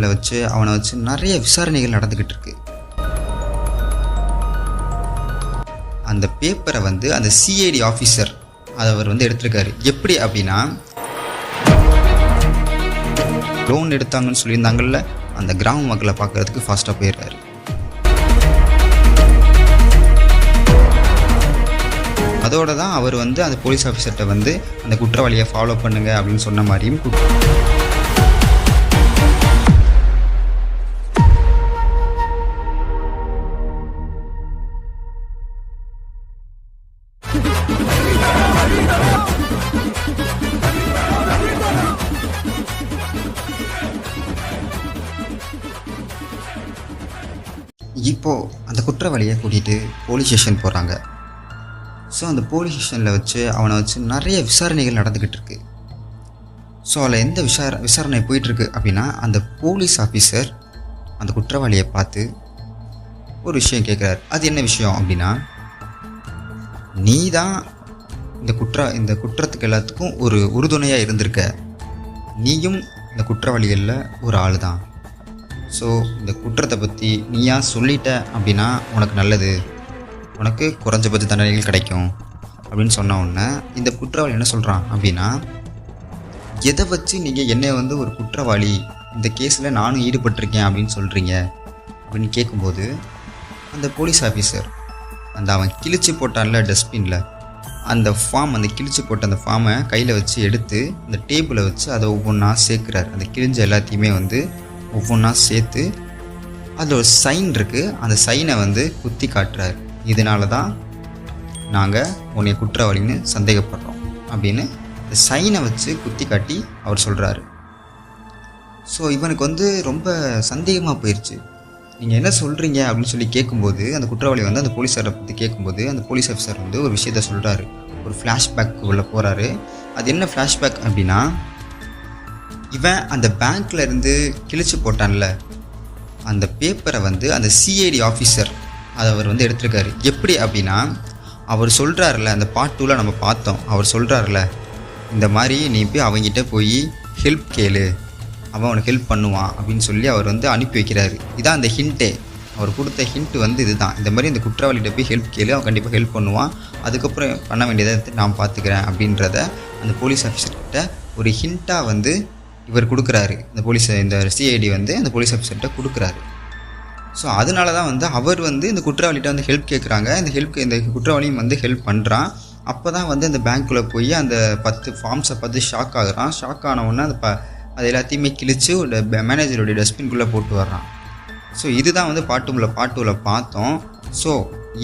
ஸ்டேஷனில் வச்சு அவனை வச்சு நிறைய விசாரணைகள் நடந்துக்கிட்டு இருக்கு. அந்த பேப்பரை வந்து அந்த சிஐடி ஆஃபீஸர் அவர் வந்து எடுத்திருக்காரு. எப்படி அப்படின்னா, லோன் எடுத்தாங்கன்னு சொல்லியிருந்தாங்கல்ல, அந்த கிராம மக்களை பார்க்கறதுக்கு ஃபாஸ்ட்டாக போயிடுறாரு. அதோட தான் அவர் வந்து அந்த போலீஸ் ஆஃபீஸர்கிட்ட வந்து அந்த குற்றவாளியை ஃபாலோ பண்ணுங்க அப்படின்னு சொன்ன மாதிரியும் இப்போ அந்த குற்றவாளியை கூட்டிகிட்டு போலீஸ் ஸ்டேஷன் போகிறாங்க. ஸோ அந்த போலீஸ் ஸ்டேஷனில் வச்சு அவனை வச்சு நிறைய விசாரணைகள் நடந்துக்கிட்டு இருக்கு. ஸோ அதில் எந்த விசாரணை போயிட்டுருக்கு அப்படின்னா, அந்த போலீஸ் ஆஃபீஸர் அந்த குற்றவாளியை பார்த்து ஒரு விஷயம் கேட்குறாரு. அது என்ன விஷயம் அப்படின்னா, நீ தான் இந்த குற்றத்துக்கு எல்லாத்துக்கும் ஒரு உறுதுணையாக இருந்திருக்க, நீயும் இந்த குற்றவாளிகளில் ஒரு ஆள் தான். ஸோ இந்த குற்றத்தை பற்றி நீயா சொல்லிட்ட அப்படின்னா உனக்கு நல்லது, உனக்கு குறைஞ்சபட்ச தண்டனைகள் கிடைக்கும் அப்படின்னு சொன்ன உடனே இந்த குற்றவாளி என்ன சொல்கிறான் அப்படின்னா, எதை வச்சு நீங்கள் என்னை வந்து ஒரு குற்றவாளி, இந்த கேஸில் நானும் ஈடுபட்டிருக்கேன் அப்படின்னு சொல்கிறீங்க அப்படின்னு கேட்கும்போது, அந்த போலீஸ் ஆஃபீஸர் அவன் கிழிச்சு போட்டான்ல டஸ்ட்பினில், அந்த கிழிச்சு போட்ட அந்த ஃபார்மை கையில் வச்சு எடுத்து அந்த டேபிளை வச்சு அதை ஒவ்வொன்றா சேர்க்குறாரு. அந்த கிழிஞ்ச எல்லாத்தையுமே வந்து ஒவ்வொன்றா சேர்த்து அதில் ஒரு சைன் இருக்குது, அந்த சைனை வந்து குத்தி காட்டுறாரு. இதனால தான் நாங்கள் உன்னை குற்றவாளின்னு சந்தேகப்படுறோம் அப்படின்னு இந்த சைனை வச்சு குத்தி காட்டி அவர் சொல்கிறாரு. ஸோ இவனுக்கு வந்து ரொம்ப சந்தேகமாக போயிடுச்சு. நீங்கள் என்ன சொல்கிறீங்க அப்படின்னு சொல்லி கேட்கும்போது, அந்த குற்றவாளி வந்து அந்த போலீஸாரை பற்றி கேட்கும்போது, அந்த போலீஸ் ஆஃபீஸர் வந்து ஒரு விஷயத்த சொல்கிறாரு. ஒரு ஃப்ளாஷ்பேக் உள்ள போகிறாரு. அது என்ன ஃப்ளாஷ்பேக் அப்படின்னா, இவன் அந்த பேங்க்கில் இருந்து கிழிச்சு போட்டான்ல, அந்த பேப்பரை வந்து அந்த சிஐடி ஆஃபீஸர் அவர் வந்து எடுத்திருக்காரு. எப்படி அப்படின்னா, அவர் சொல்கிறாருல, அந்த பார்ட் 2ல் நம்ம பார்த்தோம், அவர் சொல்கிறாருல, இந்த மாதிரி நீ போய் அவங்ககிட்ட போய் ஹெல்ப் கேளு, அவன் அவனுக்கு ஹெல்ப் பண்ணுவான் அப்படின்னு சொல்லி அவர் வந்து அனுப்பி வைக்கிறாரு. இதான் அந்த ஹிண்ட்டே, அவர் கொடுத்த ஹிண்ட் வந்து இதுதான். இந்த மாதிரி இந்த குற்றவாளிகிட்ட போய் ஹெல்ப் கேளு, அவன் கண்டிப்பாக ஹெல்ப் பண்ணுவான், அதுக்கப்புறம் பண்ண வேண்டியதை நான் பார்த்துக்கிறேன் அப்படின்றத அந்த போலீஸ் ஆஃபீஸர்கிட்ட ஒரு ஹிண்ட்டாக வந்து இவர் கொடுக்குறாரு. இந்த சிஐடி வந்து அந்த போலீஸ் ஆஃபீஸர்கிட்ட கொடுக்குறாரு. ஸோ அதனால தான் வந்து அவர் வந்து இந்த குற்றவாளிகிட்ட வந்து ஹெல்ப் கேட்குறாங்க. இந்த குற்றவாளியும் வந்து ஹெல்ப் பண்ணுறான். அப்போ தான் வந்து அந்த பேங்க்குள்ளே போய் அந்த 10 ஃபார்ம்ஸை பார்த்து ஷாக் ஆகுறான். ஷாக் ஆனவுடனே அது எல்லாத்தையுமே கிழித்து மேனேஜருடைய டஸ்ட்பின்குள்ளே போட்டு வர்றான். ஸோ இதுதான் வந்து பார்ட் 2ல் பார்த்தோம். ஸோ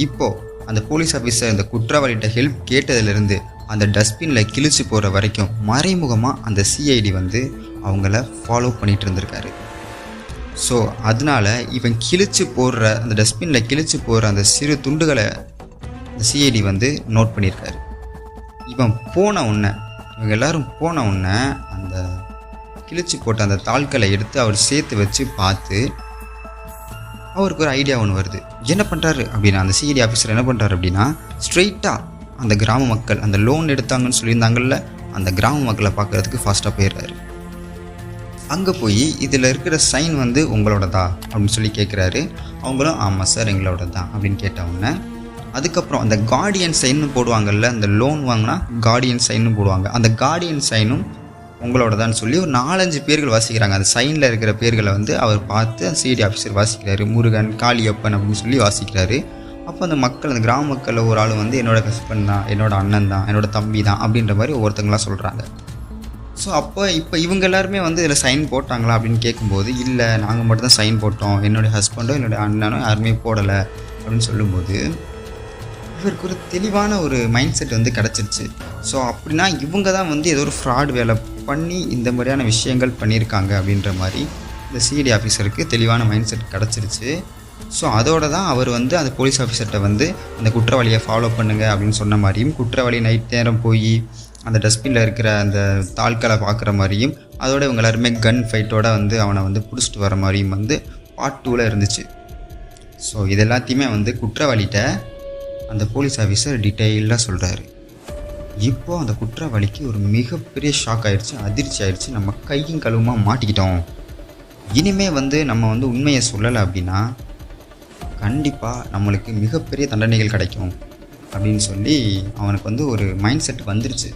இப்போது அந்த போலீஸ் ஆஃபீஸர் இந்த குற்றவாளிகிட்ட ஹெல்ப் கேட்டதுலேருந்து அந்த டஸ்ட்பினில் கிழிச்சு போகிற வரைக்கும் மறைமுகமாக அந்த சிஐடி வந்து அவங்கள ஃபாலோ பண்ணிகிட்டு இருந்திருக்காரு. ஸோ அதனால் இவன் அந்த டஸ்ட்பினில் கிழிச்சு போகிற அந்த சிறு துண்டுகளை அந்த சிஐடி வந்து நோட் பண்ணியிருக்காரு. இவங்க எல்லோரும் போன உடனே அந்த கிழிச்சு போட்ட அந்த தாள்களை எடுத்து அவர் சேர்த்து வச்சு பார்த்து அவருக்கு ஒரு ஐடியா ஒன்று வருது. என்ன பண்ணுறாரு அப்படின்னா, அந்த சிஐடி ஆஃபீஸர் என்ன பண்ணுறாரு அப்படின்னா, ஸ்ட்ரெயிட்டாக அந்த கிராம மக்கள், அந்த லோன் எடுத்தாங்கன்னு சொல்லியிருந்தாங்கல்ல, அந்த கிராம மக்களை பார்க்குறதுக்கு ஃபாஸ்ட்டாக போயிடுறாரு. அங்கே போய் இதில் இருக்கிற சைன் வந்து உங்களோடதா அப்படின்னு சொல்லி கேட்குறாரு. அவங்களும் ஆமாம் சார் எங்களோட தான் அப்படின்னு கேட்டவுடனே, அதுக்கப்புறம் அந்த கார்டியன் சைன்னு போடுவாங்கல்ல, அந்த லோன் வாங்கினா கார்டியன் சைன்னு போடுவாங்க, அந்த கார்டியன் சைனும் உங்களோடதான்னு சொல்லி ஒரு 4-5 பேர்கள் வாசிக்கிறாங்க. அந்த சைனில் இருக்கிற பேர்களை வந்து அவர் பார்த்து அந்த சிஐடி ஆஃபீஸர் வாசிக்கிறாரு. முருகன், காளியப்பன் அப்படின்னு சொல்லி வாசிக்கிறாரு. அப்போ அந்த கிராம மக்களில் ஒரு ஆள் வந்து என்னோட ஹஸ்பண்ட் தான், என்னோட அண்ணன் தான், என்னோட தம்பி தான் அப்படின்ற மாதிரி ஒவ்வொருத்தங்களாம் சொல்கிறாங்க. ஸோ இப்போ இவங்க எல்லாருமே வந்து இதில் சைன் போட்டாங்களா அப்படின்னு கேட்கும்போது, இல்லை நாங்கள் மட்டும் தான் சைன் போட்டோம், என்னுடைய ஹஸ்பண்டோ என்னுடைய அண்ணனோ யாருமே போடலை அப்படின்னு சொல்லும்போது இவருக்கு ஒரு தெளிவான ஒரு மைண்ட் செட் வந்து கிடச்சிருச்சு. ஸோ அப்படின்னா இவங்க தான் வந்து ஏதோ ஒரு ஃப்ராட் வேலை பண்ணி இந்த மாதிரியான விஷயங்கள் பண்ணியிருக்காங்க அப்படின்ற மாதிரி இந்த சிஐடி ஆஃபீஸருக்கு தெளிவான மைண்ட் செட் கிடச்சிருச்சு. ஸோ அதோடு தான் அவர் வந்து அந்த போலீஸ் ஆஃபீஸர்கிட்ட வந்து அந்த குற்றவாளியை ஃபாலோ பண்ணுங்க அப்படின்னு சொன்ன மாதிரியும், குற்றவாளி நைட் நேரம் போய் அந்த டஸ்ட்பினில் இருக்கிற அந்த தாள்களை பார்க்குற மாதிரியும், அதோட இவங்க எல்லாருமே கன் ஃபைட்டோடு வந்து அவனை வந்து பிடிச்சிட்டு வர மாதிரியும் வந்து பார்ட் 2ல் இருந்துச்சு. ஸோ இது எல்லாத்தையுமே வந்து குற்றவாளிகிட்ட அந்த போலீஸ் ஆஃபீஸர் டீட்டெயிலாக சொல்கிறாரு. இப்போது அந்த குற்றவாளிக்கு ஒரு மிகப்பெரிய ஷாக் ஆகிடுச்சு, அதிர்ச்சி ஆகிடுச்சு. நம்ம கையும் கழுவுமா மாட்டிக்கிட்டோம், இனிமே வந்து நம்ம வந்து உண்மையை சொல்லலை அப்படின்னா கண்டிப்பாக நம்மளுக்கு மிகப்பெரிய தண்டனைகள் கிடைக்கும் அப்படின்னு சொல்லி அவனுக்கு வந்து ஒரு மைண்ட் செட் வந்துருச்சு.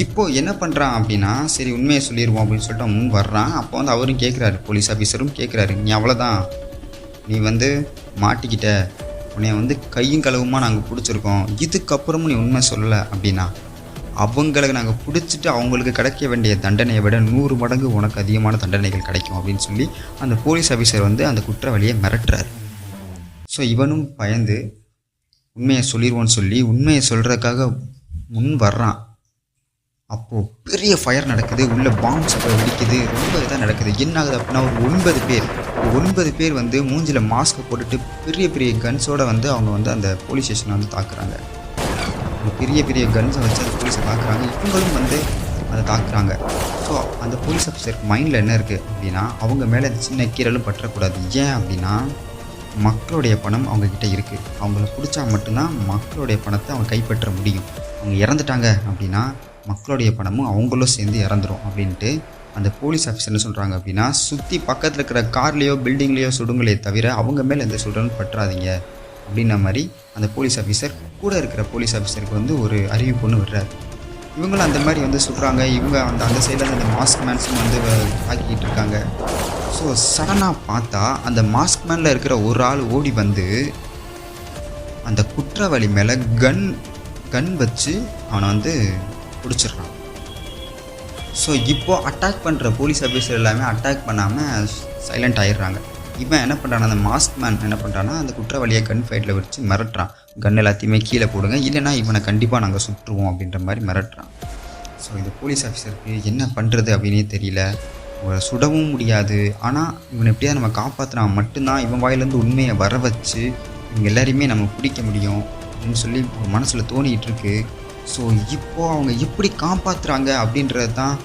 இப்போ என்ன பண்ணுறான் அப்படின்னா, சரி உண்மையை சொல்லிடுவோம் அப்படின்னு சொல்லிட்டு அவன் முன் வர்றான். அப்போ வந்து அவரும் கேட்குறாரு, போலீஸ் ஆஃபீஸரும் கேட்குறாரு, நீ அவ்வளோதான், நீ வந்து மாட்டிக்கிட்ட, உன்னை வந்து கையும் களவுமா நாங்கள் பிடிச்சிருக்கோம், இதுக்கப்புறமும் நீ உண்மை சொல்லலை அப்படின்னா அவங்களுக்கு நாங்கள் பிடிச்சிட்டு அவங்களுக்கு கிடைக்க வேண்டிய தண்டனையை விட 100 மடங்கு உனக்கு அதிகமான தண்டனைகள் கிடைக்கும் அப்படின்னு சொல்லி அந்த போலீஸ் ஆஃபீஸர் வந்து அந்த குற்றவாளியை மிரட்டுறாரு. ஸோ இவனும் பயந்து உண்மையை சொல்லிடுவோன்னு சொல்லி உண்மையை சொல்கிறதுக்காக முன் வர்றான். அப்போது பெரிய ஃபயர் நடக்குது, உள்ளே பாம்ஸ் வெடிக்குது, ரொம்ப இதாக நடக்குது. என்ன ஆகுது அப்படின்னா ஒரு 9 பேர் வந்து மூஞ்சில் மாஸ்க்கை போட்டுட்டு பெரிய பெரிய கன்ஸோடு வந்து அவங்க வந்து அந்த போலீஸ் ஸ்டேஷனை வந்து தாக்குறாங்க. பெரிய கன்ஸை வச்சு அந்த போலீஸை தாக்குறாங்க. இவங்களும் வந்து அதை தாக்குறாங்க. ஸோ அந்த போலீஸ் ஆஃபீஸருக்கு மைண்டில் என்ன இருக்குது அப்படின்னா, அவங்க மேலே சின்ன கீரலும் பற்றக்கூடாது. ஏன் அப்படின்னா மக்களுடைய பணம் அவங்கக்கிட்ட இருக்குது, அவங்கள பிடிச்சா மட்டும்தான் மக்களுடைய பணத்தை அவங்க கைப்பற்ற முடியும். அவங்க இறந்துட்டாங்க அப்படின்னா மக்களுடைய பணமும் அவங்களும் சேர்ந்து இறந்துடும் அப்படின்ட்டு அந்த போலீஸ் ஆஃபீஸர் என்ன சொல்கிறாங்க அப்படின்னா, சுற்றி பக்கத்தில் இருக்கிற கார்லேயோ பில்டிங்லேயோ சுடுங்களே தவிர அவங்க மேலே எந்த சுடலும் பற்றாதீங்க அப்படின்ன மாதிரி அந்த போலீஸ் ஆஃபீஸர் கூட இருக்கிற போலீஸ் ஆஃபீஸருக்கு வந்து ஒரு அறிவிப்பு ஒன்று விடுறாரு. இவங்களும் அந்த மாதிரி வந்து சுடுறாங்க. இவங்க அந்த சைடில் அந்த மாஸ்க் மேன்ஸும் வந்து தாக்கிக்கிட்டு இருக்காங்க. ஸோ சடனாக பார்த்தா அந்த மாஸ்க் மேனில் இருக்கிற ஒரு ஆள் ஓடி வந்து அந்த குற்றவாளி மேலே கன் வச்சு அவனை வந்து பிடிச்சிடுறான். ஸோ இப்போது அட்டாக் பண்ணுற போலீஸ் ஆஃபீஸர் எல்லாமே அட்டாக் பண்ணாமல் சைலண்ட் ஆகிடுறாங்க. இவன் என்ன பண்ணுறான், அந்த மாஸ்க் மேன் என்ன பண்ணுறான்னா அந்த குற்றவாளியை கன் ஃபைட்டில் வச்சு மிரட்டுறான். கன் எல்லாத்தையுமே கீழே போடுங்க, இல்லைனா இவனை கண்டிப்பாக நாங்கள் சுட்டுருவோம் அப்படின்ற மாதிரி மிரட்டுறான். ஸோ இந்த போலீஸ் ஆஃபீஸருக்கு என்ன பண்ணுறது அப்படின்னே தெரியல. இவனை சுடவும் முடியாது, ஆனால் இவனை எப்படியா நம்ம காப்பாற்றினா மட்டும்தான் இவன் வாயிலேருந்து உண்மையை வர வச்சு இவங்க எல்லாரையுமே நம்ம பிடிக்க முடியும் அப்படின்னு சொல்லி ஒரு மனசில் தோணிகிட்டு இருக்கு. ஸோ இப்போது அவங்க எப்படி காப்பாற்றுறாங்க அப்படின்றது தான்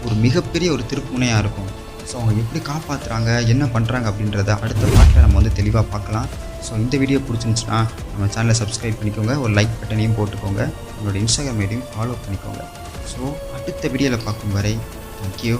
ஒரு மிகப்பெரிய ஒரு திருப்புமுனையாக இருக்கும். ஸோ அவங்க எப்படி காப்பாற்றுறாங்க, என்ன பண்ணுறாங்க அப்படின்றத அடுத்த பாட்டில் நம்ம வந்து தெளிவாக பார்க்கலாம். ஸோ இந்த வீடியோ பிடிச்சிருந்துச்சுன்னா நம்ம சேனலை சப்ஸ்கிரைப் பண்ணிக்கோங்க, ஒரு லைக் பட்டனையும் போட்டுக்கோங்க, உங்களோட இன்ஸ்டாகிராம் ஐடியும் ஃபாலோ பண்ணிக்கோங்க. ஸோ அடுத்த வீடியோவில் பார்க்கும் வரை தேங்க்யூ.